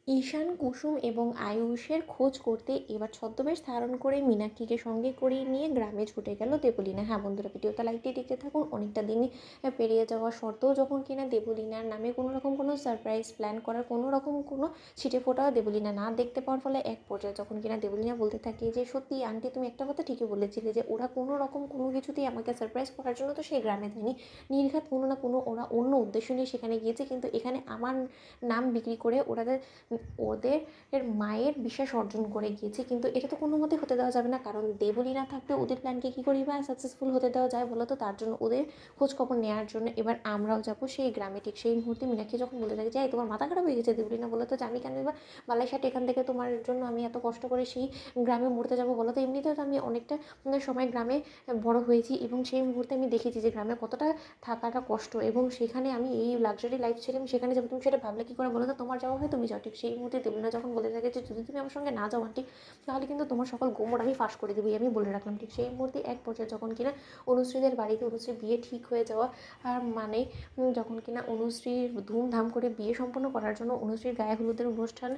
ঈশান, কুসুম এবং আয়ুষের খোঁজ করতে এবার ছদ্মবেশ ধারণ করে মীনাক্ষীকে সঙ্গে করিয়ে নিয়ে গ্রামে ছুটে গেল দেবলীনা। হ্যাঁ বন্ধুরা, ভিডিওটা লাইক দিয়ে দেখতে থাকুন। অনেকটা দিনই পেরিয়ে যাওয়া সত্ত্বেও যখন কিনা দেবলীনার নামে কোনো রকম কোনো সারপ্রাইজ প্ল্যান করার কোনো রকম কোনো ছিটে ফোটাও দেবলীনা না দেখতে পাওয়ার ফলে এক পর্যায়ে যখন কিনা দেবলীনা বলতে থাকে যে সত্যি আন্টি তুমি একটা কথা ঠিকই বলেছিলে যে ওরা কোনো রকম কোনো কিছুতেই আমাকে সারপ্রাইজ করার জন্য তো সেই গ্রামে দেয়নি, নির্ঘাত কোনো না কোনো ওরা অন্য উদ্দেশ্য নিয়ে সেখানে গিয়েছে, কিন্তু এখানে আমার নাম বিক্রি করে ওরা ওদের মায়ের বিশ্বাস অর্জন করে গিয়েছে। কিন্তু এটা তো কোনো মতে হতে দেওয়া যাবে না, কারণ দেবলীনা থাকলে ওদের প্ল্যানকে কী করি বা সাকসেসফুল হতে দেওয়া যায় বলো তো। তার জন্য ওদের খোঁজখবর নেওয়ার জন্য এবার আমরাও যাবো সেই গ্রামে। ঠিক সেই মুহূর্তে মীনাক্ষী যখন বলে থাকে যে এই তোমার মাথা খারাপ হয়ে গেছে দেবলীনা, বলো তো যে আমি কেন এবার বালাইশাট এখান থেকে তোমার জন্য আমি এত কষ্ট করে সেই গ্রামে মরতে যাবো বলো তো। এমনিতেও তো আমি অনেকটা সময় গ্রামে বড় হয়েছি এবং সেই মুহূর্তে আমি দেখেছি যে গ্রামে কতটা থাকাটা কষ্ট, এবং সেখানে আমি এই লাক্সারি লাইফ ছেড়ে আমি সেখানে যাবো, তুমি সেটা ভাবলে কী করে বলো তো। তোমার যাওয়া হয় তুমি যাও। ঠিক সেই মুহূর্তে দেবলীনা যখন বলে থাকে যে যদি তুমি আমার সঙ্গে না যাও আন্টি তাহলে কিন্তু তোমার সকল গোমর আমি ফাঁস করে দেবো, আমি বলে রাখলাম। ঠিক সেই মুহূর্তে এক পর্যায়ে যখন কিনা অনুশ্রীদের বাড়িতে অনুশ্রীর বিয়ে ঠিক হয়ে যাওয়া আর মানে যখন কিনা অনুশ্রীর ধুমধাম করে বিয়ে সম্পন্ন করার জন্য অনুশ্রীর গায়ে হলুদের অনুষ্ঠান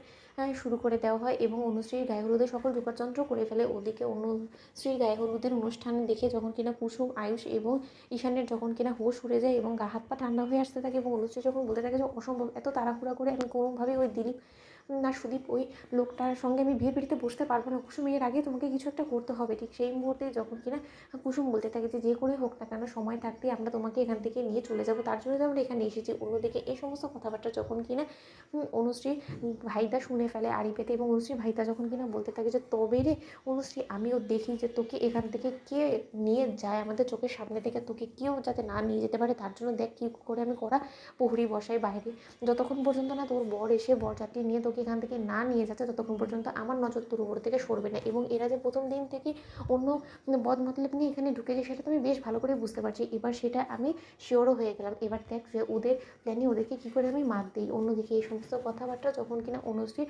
শুরু করে দেওয়া হয় এবং অনুশ্রীর গায়ে হলুদের সকল যোগাযন্ত্র করে ফেলে। ওদিকে অনুশ্রীর গায়ে হলুদের অনুষ্ঠান দেখে যখন কিনা কুসুম, আয়ুষ এবং ঈশানের যখন কিনা হুঁশ উড়ে যায় এবং গা হাত পা ঠান্ডা হয়ে আসতে থাকে এবং অনুশ্রী যখন বলতে থাকে যে অসম্ভব, এত তাড়াহুড়া করে আমি কোনোভাবেই ওই দিলীপ না সুদীপ ওই লোকটার সঙ্গে আমি বিয়ে পিড়িতে বসতে পারবো না, কুসুম এর আগে তোমাকে কিছু একটা করতে হবে। ঠিক সেই মুহূর্তে যখন কিনা কুসুম বলতে থাকে যে করে হোক না কেন সময় থাকতে আমরা তোমাকে এখান থেকে নিয়ে চলে যাবো, তার জন্য আমরা এখানে এসেছি। অন্যদিকে এই সমস্ত কথাবার্তা যখন কিনা অনুশ্রী ভাইদা শুনে ফেলে আড়ি পেতে, এবং অনুশ্রী ভাইদা যখন কিনা বলতে থাকে যে তবে রে অনুশ্রী আমিও দেখি যে তোকে এখান থেকে কে নিয়ে যায়, আমাদের চোখের সামনে থেকে তোকে কেউ যাতে না নিয়ে যেতে পারে, তার জন্য দেখ কী করে আমি করা প্রহরী বসাই বাইরে, যতক্ষণ পর্যন্ত না তোর বর এসে বরযাত্রী নিয়ে তোকে এখান থেকে না নিয়ে যাচ্ছে ততক্ষণ পর্যন্ত আমার নজর তোর উপর থেকে সরবে না। এবং এরা যে প্রথম দিন থেকে অন্য বদ মতলব নিয়ে এখানে ঢুকেছে সেটা তো আমি বেশ ভালো করে বুঝতে পারছি, এবার সেটা আমি শিওরও হয়ে গেলাম। এবার দেখ যে ওদের প্ল্যানে ওদেরকে কী করে আমি মাত দিই। অন্যদিকে এই সমস্ত কথাবার্তা যখন কিনা অনুশ্রী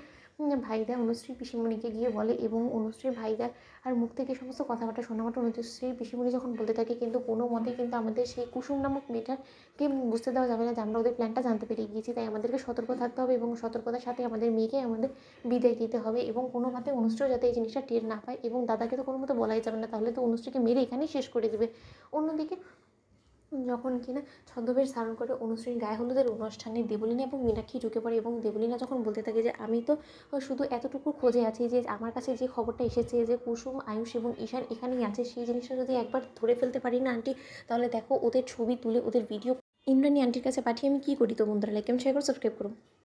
ভাইদা অনুশ্রী পিসিমণিকে গিয়ে বলে এবং অনুশ্রী ভাইদা আর মুখ থেকে সমস্ত কথাবার্তা শোনা মাত্র অনুশ্রী পিসিমণি যখন বলতে থাকে কিন্তু কোনো মতেই কিন্তু আমাদের সেই কুসুম নামক মেয়েটাকে বুঝতে দেওয়া যাবে না যে আমরা ওদের প্ল্যানটা জানতে পেরে গিয়েছি, তাই আমাদেরকে সতর্ক থাকতে হবে এবং সতর্কতার সাথে আমাদের মেয়েকে আমাদের বিদায় দিতে হবে এবং কোনো মতে অনুশ্রীও যাতে এই জিনিসটা টের না পায়, এবং দাদাকে তো কোনো মতে বলাই যাবে না, তাহলে তো অনুশ্রীকে মেরে এখানেই শেষ করে দেবে। অন্যদিকে যখন কিনা ছদ্মবেশ ধারণ করে অনুশ্রীর গায়ে হলুদের অনুষ্ঠানে দেবলীনা এবং মীনাক্ষী ঢুকে পড়ে এবং দেবলীনা যখন বলতে থাকে যে আমি তো শুধু এতটুকু খোঁজে আছি যে আমার কাছে যে খবরটা এসেছে যে কুসুম, আয়ুষ এবং ঈশান এখানেই আছে, সেই জিনিসটা যদি একবার ধরে ফেলতে পারি না আন্টি, তাহলে দেখো ওদের ছবি তুলে ওদের ভিডিও ইন্দ্রাণী আন্টির কাছে পাঠিয়ে আমি কী করি। তো বন্ধুরা লাইক এন্ড শেয়ার করো, সাবস্ক্রাইব করো।